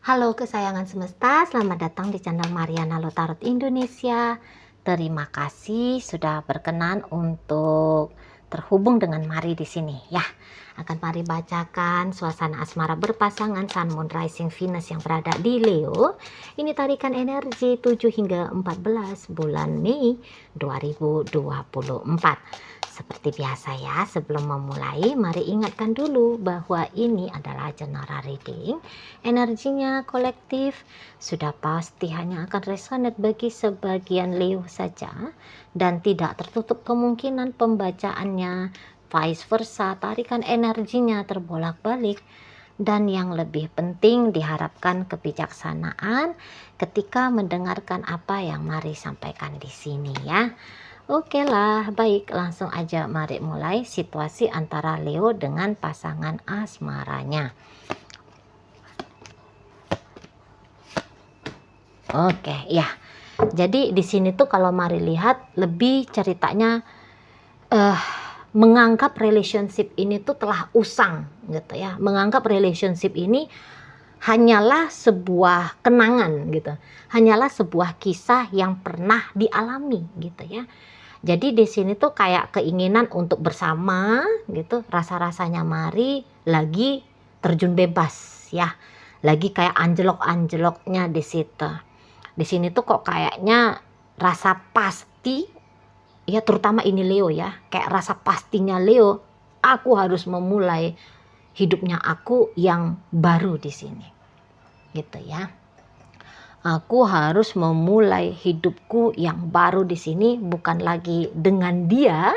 Halo kesayangan semesta, selamat datang di channel Mariana Lotarot Indonesia. Terima kasih sudah berkenan untuk terhubung dengan Mari di sini ya. Akan Mari bacakan suasana asmara berpasangan Sun, Moon, Rising, Venus yang berada di Leo. Ini tarikan energi 7 hingga 14 bulan Mei 2024. Seperti biasa ya, sebelum memulai, mari ingatkan dulu bahwa ini adalah general reading. Energinya kolektif, sudah pasti hanya akan resonate bagi sebagian Leo saja, dan tidak tertutup kemungkinan pembacaannya vice versa, tarikan energinya terbolak-balik. Dan yang lebih penting, diharapkan kebijaksanaan ketika mendengarkan apa yang Mari sampaikan di sini ya. Oke lah, baik, langsung aja mari mulai situasi antara Leo dengan pasangan asmaranya. Oke, ya. Jadi di sini tuh kalau Mari lihat lebih ceritanya menganggap relationship ini tuh telah usang gitu ya. Menganggap relationship ini hanyalah sebuah kenangan gitu. Hanyalah sebuah kisah yang pernah dialami gitu ya. Jadi di sini tuh kayak keinginan untuk bersama gitu, rasa-rasanya Mari lagi terjun bebas ya. Lagi kayak anjlok-anjloknya di situ. Di sini tuh kok kayaknya rasa pasti ya, terutama ini Leo ya, kayak rasa pastinya Leo, aku harus memulai hidupnya aku yang baru di sini. Gitu ya. Aku harus memulai hidupku yang baru di sini, bukan lagi dengan dia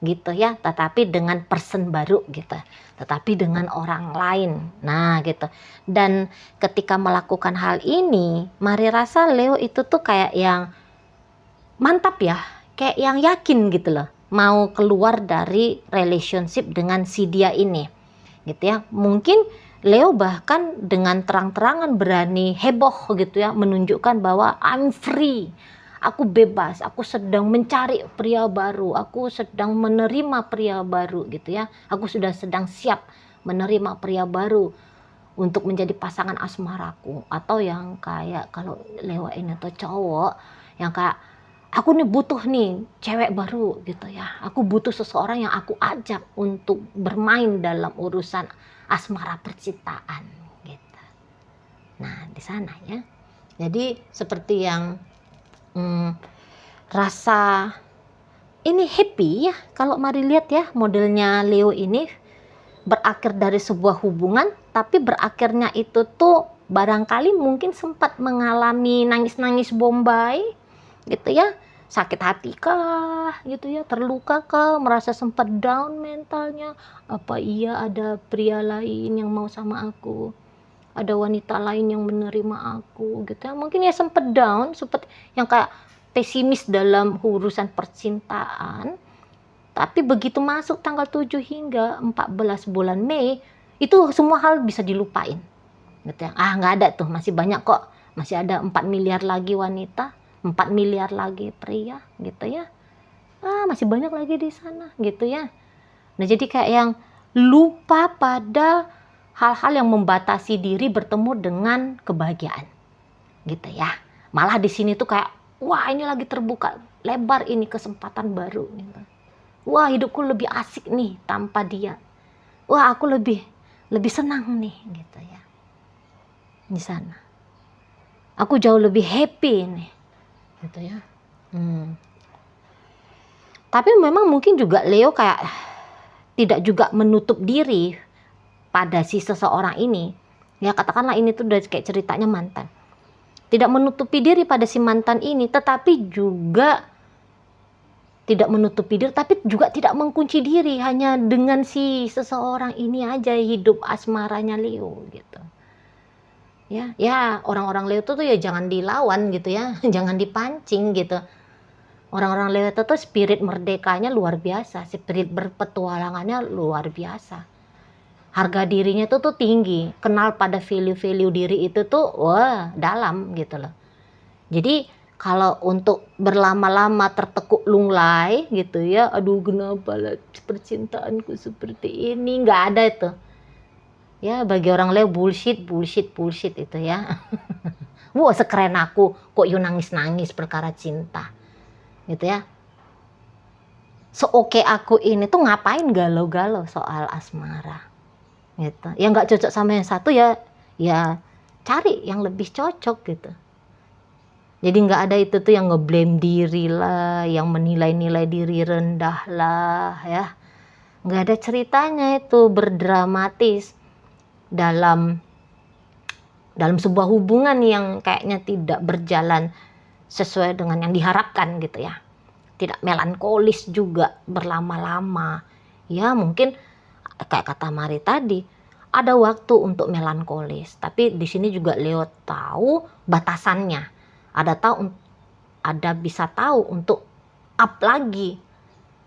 gitu ya, tetapi dengan person baru gitu, tetapi dengan orang lain. Nah gitu. Dan ketika melakukan hal ini, Mari rasa Leo itu tuh kayak yang mantap ya, kayak yang yakin gitu loh, mau keluar dari relationship dengan si dia ini gitu ya. Mungkin Leo bahkan dengan terang-terangan berani heboh gitu ya, menunjukkan bahwa I'm free, aku bebas, aku sedang mencari pria baru, aku sedang menerima pria baru gitu ya, aku sudah sedang siap menerima pria baru untuk menjadi pasangan asmaraku. Atau yang kayak kalau Leo ini tuh cowok yang kayak, aku nih butuh nih cewek baru gitu ya, aku butuh seseorang yang aku ajak untuk bermain dalam urusan asmara percintaan gitu. Nah di sana ya, jadi seperti yang rasa ini happy ya, kalau Mari lihat ya, modelnya Leo ini berakhir dari sebuah hubungan, tapi berakhirnya itu tuh barangkali mungkin sempat mengalami nangis-nangis bombay gitu ya, sakit hati kah gitu ya, terluka kah, merasa sempat down mentalnya, apa iya ada pria lain yang mau sama aku, ada wanita lain yang menerima aku gitu ya, mungkin ya sempat down, sempat yang kayak pesimis dalam urusan percintaan. Tapi begitu masuk tanggal 7 hingga 14 bulan Mei, itu semua hal bisa dilupain gitu ya. Nggak ada tuh, masih banyak kok, masih ada 4 miliar lagi wanita, 4 miliar lagi pria gitu ya. Masih banyak lagi di sana gitu ya. Nah jadi kayak yang lupa pada hal-hal yang membatasi diri bertemu dengan kebahagiaan gitu ya. Malah di sini tuh kayak, wah ini lagi terbuka lebar ini kesempatan baru gitu. Wah hidupku lebih asik nih tanpa dia. Wah aku lebih senang nih gitu ya. Di sana aku jauh lebih happy nih gitu ya. Tapi memang mungkin juga Leo kayak tidak juga menutup diri pada si seseorang ini ya, katakanlah ini tuh udah kayak ceritanya mantan, tidak menutupi diri pada si mantan ini, tetapi juga tidak menutupi diri, tapi juga tidak mengunci diri hanya dengan si seseorang ini aja hidup asmaranya Leo gitu ya. Orang-orang Leo tuh ya jangan dilawan gitu ya, jangan dipancing gitu. Orang-orang Leo itu tuh spirit merdekanya luar biasa, spirit berpetualangannya luar biasa, harga dirinya tuh tinggi, kenal pada value-value diri itu tuh wah dalam gitu loh. Jadi kalau untuk berlama-lama tertekuk lunglai gitu ya, aduh kenapa lah percintaanku seperti ini, nggak ada itu. Ya, bagi orang Leo bullshit itu ya. Wah, sekeren aku kok you nangis-nangis perkara cinta. Gitu ya. Seoke aku ini tuh ngapain galau-galau soal asmara. Gitu. Ya nggak cocok sama yang satu ya cari yang lebih cocok gitu. Jadi nggak ada itu tuh yang ngeblame diri lah, yang menilai-nilai diri rendah lah ya. Nggak ada ceritanya itu berdramatis dalam sebuah hubungan yang kayaknya tidak berjalan sesuai dengan yang diharapkan gitu ya. Tidak melankolis juga berlama-lama. Ya mungkin kayak kata Mari tadi, ada waktu untuk melankolis. Tapi di sini juga Leo tahu batasannya. Ada bisa tahu untuk up lagi,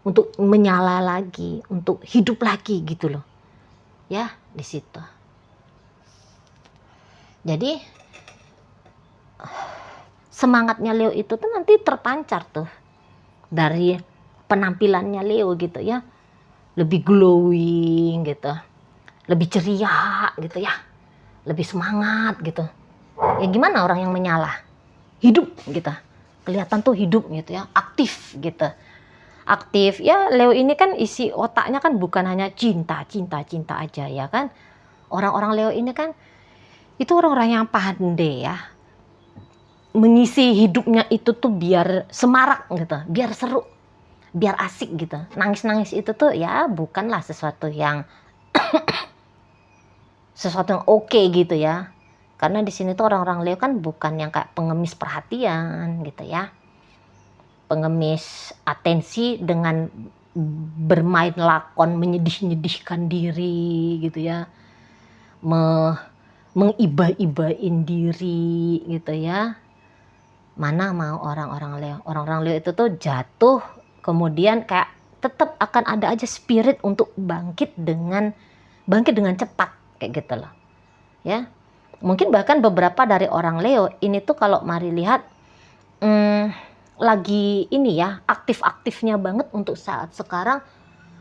untuk menyala lagi, untuk hidup lagi gitu loh. Ya, di situ. Jadi semangatnya Leo itu tuh nanti terpancar tuh dari penampilannya Leo gitu ya. Lebih glowing gitu. Lebih ceria gitu ya. Lebih semangat gitu. Ya gimana orang yang menyala? Hidup gitu. Kelihatan tuh hidup gitu ya. Aktif gitu. Aktif. Ya Leo ini kan isi otaknya kan bukan hanya cinta aja ya kan. Orang-orang Leo ini kan itu orang-orang yang pandai ya. Mengisi hidupnya itu tuh biar semarak gitu. Biar seru. Biar asik gitu. Nangis-nangis itu tuh ya bukanlah sesuatu yang oke gitu ya. Karena di sini tuh orang-orang Leo kan bukan yang kayak pengemis perhatian gitu ya. Pengemis atensi dengan bermain lakon menyedih-nyedihkan diri gitu ya. Mengiba-ibain diri gitu ya. Mana mau orang-orang Leo. Orang-orang Leo itu tuh jatuh kemudian kayak tetap akan ada aja spirit untuk bangkit dengan cepat kayak gitu loh. Ya. Mungkin bahkan beberapa dari orang Leo ini tuh kalau Mari lihat lagi ini ya aktif-aktifnya banget untuk saat sekarang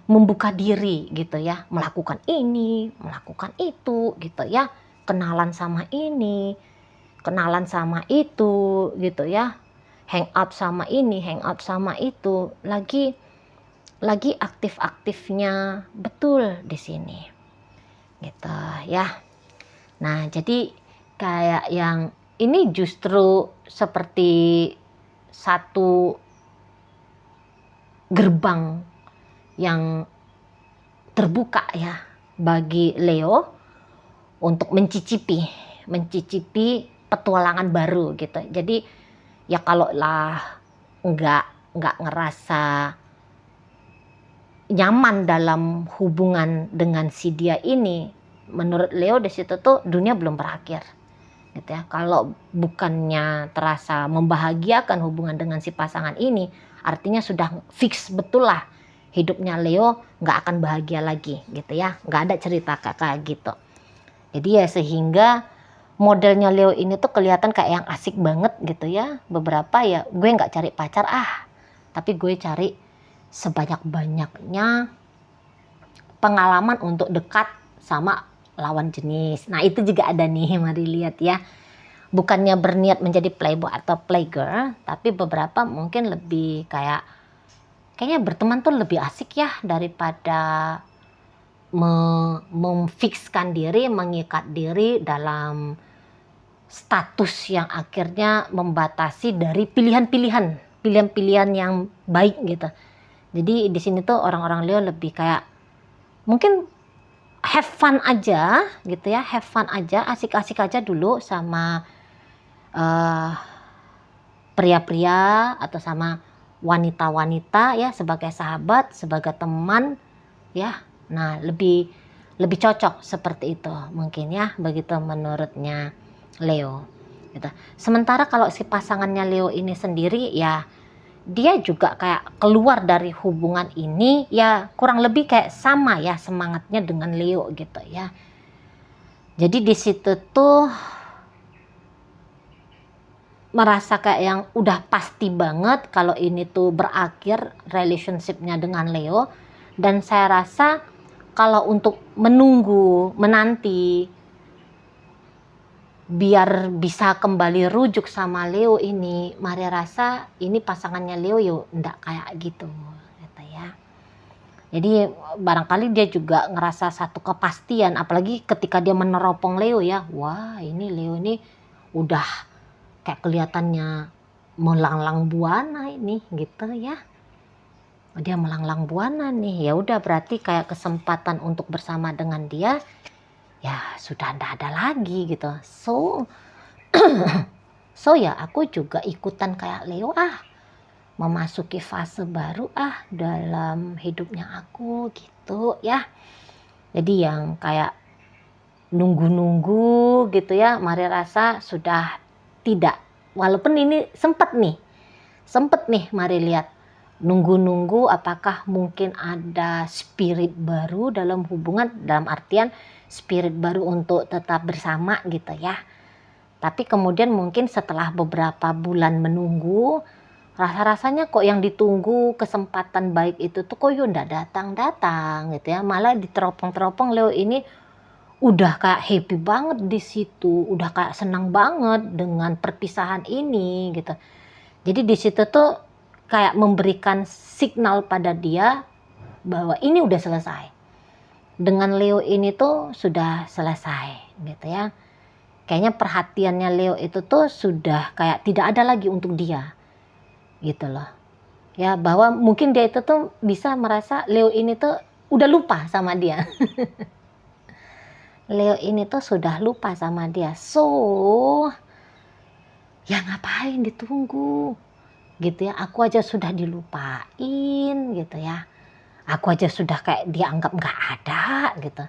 membuka diri gitu ya, melakukan ini, melakukan itu gitu ya, kenalan sama ini, kenalan sama itu gitu ya, hang out sama ini, hang out sama itu, lagi aktif-aktifnya betul di sini gitu ya. Nah, jadi kayak yang ini justru seperti satu gerbang yang terbuka ya bagi Leo untuk mencicipi petualangan baru gitu. Jadi ya kalau lah nggak ngerasa nyaman dalam hubungan dengan si dia ini, menurut Leo di situ tuh dunia belum berakhir gitu ya. Kalau bukannya terasa membahagiakan hubungan dengan si pasangan ini, artinya sudah fix betul lah hidupnya Leo nggak akan bahagia lagi gitu ya, nggak ada cerita kayak gitu. Jadi ya sehingga modelnya Leo ini tuh kelihatan kayak yang asik banget gitu ya. Beberapa ya gue nggak cari pacar tapi gue cari sebanyak-banyaknya pengalaman untuk dekat sama lawan jenis. Nah itu juga ada nih, mari lihat ya. Bukannya berniat menjadi playboy atau playgirl, tapi beberapa mungkin lebih kayaknya berteman tuh lebih asik ya daripada memfikskan diri, mengikat diri dalam status yang akhirnya membatasi dari pilihan-pilihan yang baik gitu. Jadi di sini tuh orang-orang Leo lebih kayak mungkin have fun aja gitu ya, have fun aja, asik-asik aja dulu sama pria-pria atau sama wanita-wanita ya, sebagai sahabat, sebagai teman ya. Nah lebih cocok seperti itu mungkin ya, begitu menurutnya Leo gitu. Sementara kalau si pasangannya Leo ini sendiri ya, dia juga kayak keluar dari hubungan ini ya kurang lebih kayak sama ya semangatnya dengan Leo gitu ya. Jadi di situ tuh merasa kayak yang udah pasti banget kalau ini tuh berakhir relationshipnya dengan Leo. Dan saya rasa kalau untuk menanti biar bisa kembali rujuk sama Leo ini, Mari rasa ini pasangannya Leo yuk ndak kayak gitu gitu ya. Jadi barangkali dia juga ngerasa satu kepastian, apalagi ketika dia meneropong Leo ya. Wah, ini Leo ini udah kayak kelihatannya melanglang buana ini gitu ya. Dia melanglang buana nih. Ya udah, berarti kayak kesempatan untuk bersama dengan dia ya sudah ndak ada lagi gitu. So ya aku juga ikutan kayak Leo memasuki fase baru dalam hidupnya aku gitu ya. Jadi yang kayak nunggu-nunggu gitu ya, Mari rasa sudah tidak. Walaupun ini sempet nih Mari lihat nunggu-nunggu apakah mungkin ada spirit baru dalam hubungan, dalam artian spirit baru untuk tetap bersama gitu ya. Tapi kemudian mungkin setelah beberapa bulan menunggu, rasa-rasanya kok yang ditunggu kesempatan baik itu tuh kok ndak datang-datang gitu ya. Malah diteropong-teropong Leo ini udah kayak happy banget di situ, udah kayak senang banget dengan perpisahan ini gitu. Jadi di situ tuh kayak memberikan signal pada dia bahwa ini udah selesai. Dengan Leo ini tuh sudah selesai gitu ya. Kayaknya perhatiannya Leo itu tuh sudah kayak tidak ada lagi untuk dia gitu loh. Ya, bahwa mungkin dia itu tuh bisa merasa Leo ini tuh udah lupa sama dia. Leo ini tuh sudah lupa sama dia. So, ya ngapain ditunggu? Gitu ya. Aku aja sudah dilupain gitu ya. Aku aja sudah kayak dianggap nggak ada gitu.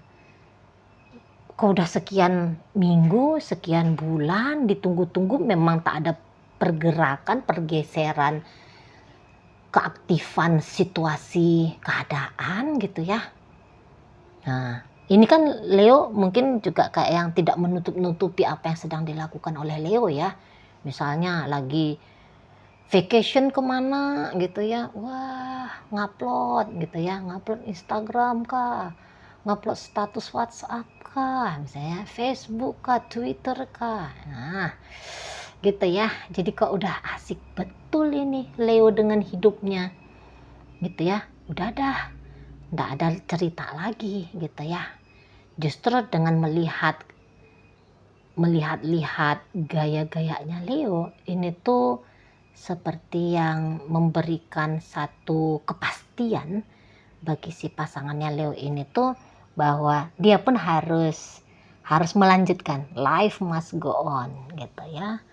Kok udah sekian minggu, sekian bulan ditunggu-tunggu memang tak ada pergerakan, pergeseran, keaktifan situasi keadaan gitu ya. Nah, ini kan Leo mungkin juga kayak yang tidak menutup-nutupi apa yang sedang dilakukan oleh Leo ya. Misalnya lagi vacation kemana gitu ya. Wah, ngupload gitu ya. Ngupload Instagram kah. Ngupload status WhatsApp kah. Misalnya Facebook kah, Twitter kah. Nah, gitu ya. Jadi kok udah asik betul ini Leo dengan hidupnya. Gitu ya. Udah dah. Nggak ada cerita lagi gitu ya. Justru dengan melihat gaya-gayanya Leo ini tuh seperti yang memberikan satu kepastian bagi si pasangannya Leo ini tuh bahwa dia pun harus melanjutkan, life must go on gitu ya.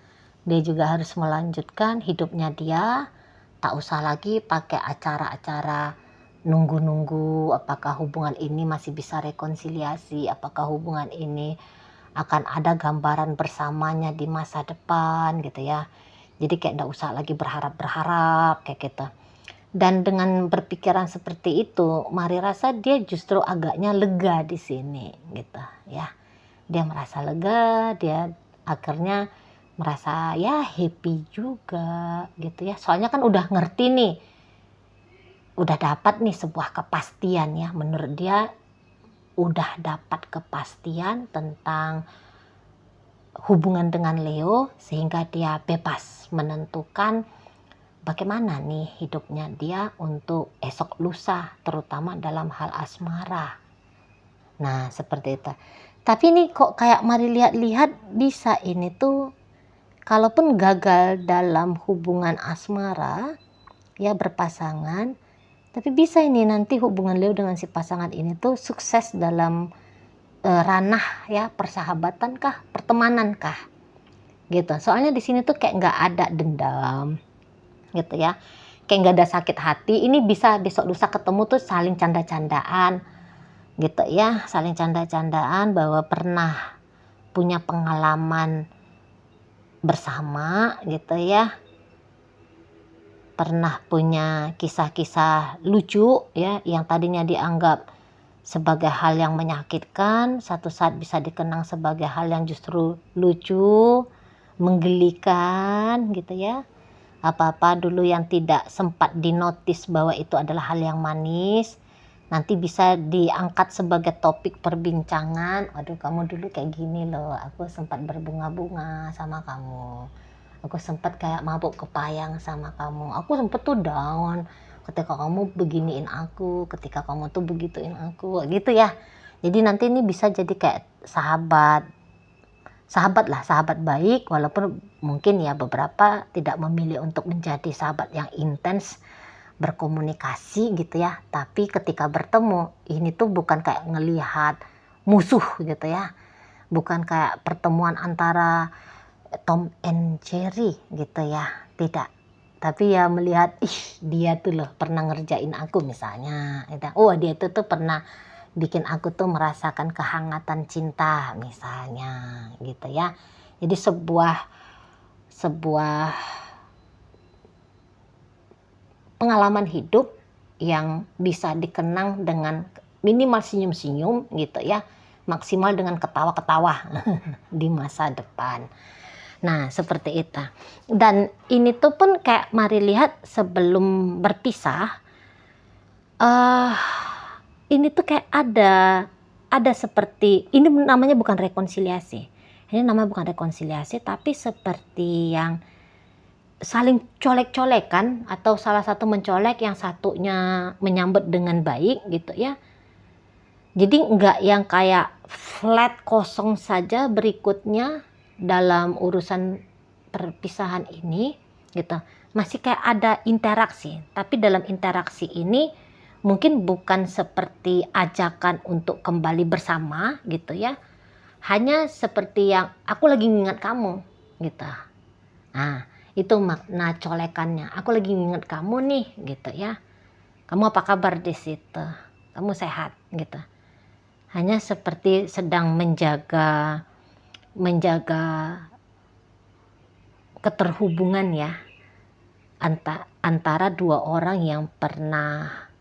Dia juga harus melanjutkan hidupnya dia, tak usah lagi pakai acara-acara nunggu-nunggu apakah hubungan ini masih bisa rekonsiliasi, apakah hubungan ini akan ada gambaran bersamanya di masa depan gitu ya. Jadi kayak enggak usah lagi berharap-berharap kayak gitu. Dan dengan berpikiran seperti itu, Mari rasa dia justru agaknya lega di sini gitu ya. Dia merasa lega, dia akhirnya merasa ya happy juga gitu ya. Soalnya kan udah ngerti nih, udah dapat nih sebuah kepastian ya. Menurut dia udah dapat kepastian tentang hubungan dengan Leo sehingga dia bebas menentukan bagaimana nih hidupnya dia untuk esok lusa, terutama dalam hal asmara. Nah, seperti itu. Tapi ini kok kayak Mari lihat-lihat bisa ini tuh kalaupun gagal dalam hubungan asmara ya berpasangan, tapi bisa ini nanti hubungan Leo dengan si pasangan ini tuh sukses dalam ranah ya persahabatan kah, pertemanan kah, gitu. Soalnya di sini tuh kayak nggak ada dendam, gitu ya. Kayak nggak ada sakit hati. Ini bisa besok lusa ketemu tuh saling canda-candaan, gitu ya, saling canda-candaan bahwa pernah punya pengalaman bersama, gitu ya. Pernah punya kisah-kisah lucu ya yang tadinya dianggap sebagai hal yang menyakitkan, satu saat bisa dikenang sebagai hal yang justru lucu, menggelikan gitu ya. Apa-apa dulu yang tidak sempat dinotis bahwa itu adalah hal yang manis, nanti bisa diangkat sebagai topik perbincangan. Aduh, kamu dulu kayak gini loh, aku sempat berbunga-bunga sama kamu, aku sempat kayak mabuk kepayang sama kamu, aku sempat tuh down ketika kamu beginiin aku, ketika kamu tuh begituin aku, gitu ya. Jadi nanti ini bisa jadi kayak sahabat lah, sahabat baik, walaupun mungkin ya beberapa tidak memilih untuk menjadi sahabat yang intens berkomunikasi gitu ya, tapi ketika bertemu ini tuh bukan kayak ngelihat musuh gitu ya, bukan kayak pertemuan antara Tom and Jerry gitu ya, tidak, tapi ya melihat dia tuh loh pernah ngerjain aku misalnya gitu. Oh, dia tuh pernah bikin aku tuh merasakan kehangatan cinta misalnya gitu ya. Jadi sebuah pengalaman hidup yang bisa dikenang dengan minimal senyum-senyum gitu ya, maksimal dengan ketawa-ketawa di masa depan. Nah, seperti itu. Dan ini tuh pun kayak mari lihat sebelum berpisah, ini tuh kayak ada seperti, ini namanya bukan rekonsiliasi. Ini namanya bukan rekonsiliasi, tapi seperti yang saling colek-colekan, atau salah satu mencolek, yang satunya menyambut dengan baik gitu ya. Jadi enggak yang kayak flat kosong saja berikutnya dalam urusan perpisahan ini gitu. Masih kayak ada interaksi, tapi dalam interaksi ini mungkin bukan seperti ajakan untuk kembali bersama gitu ya. Hanya seperti yang aku lagi ngingat kamu gitu. Nah, itu makna colekannya. Aku lagi nginget kamu nih gitu ya. Kamu apa kabar di situ? Kamu sehat gitu. Hanya seperti sedang menjaga keterhubungan ya antara dua orang yang pernah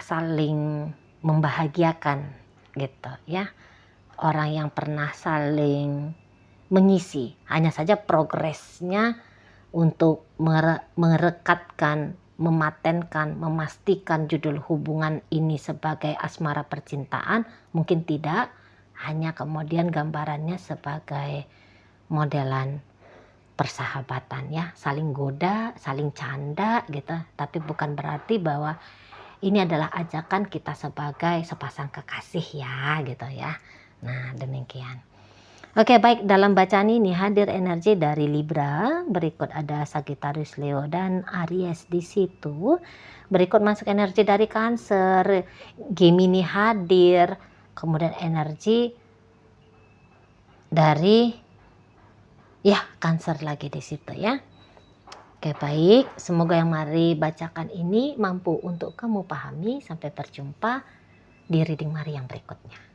saling membahagiakan gitu ya. Orang yang pernah saling mengisi, hanya saja progresnya untuk merekatkan, mematenkan, memastikan judul hubungan ini sebagai asmara percintaan mungkin tidak, hanya kemudian gambarannya sebagai modelan persahabatan ya, saling goda, saling canda gitu, tapi bukan berarti bahwa ini adalah ajakan kita sebagai sepasang kekasih ya gitu ya. Nah, demikian. Oke, baik, dalam bacaan ini hadir energi dari Libra, berikut ada Sagittarius, Leo, dan Aries di situ. Berikut masuk energi dari Cancer, Gemini hadir, kemudian energi dari ya Cancer lagi di situ ya. Oke, baik, semoga yang mari bacakan ini mampu untuk kamu pahami. Sampai berjumpa di reading Mari yang berikutnya.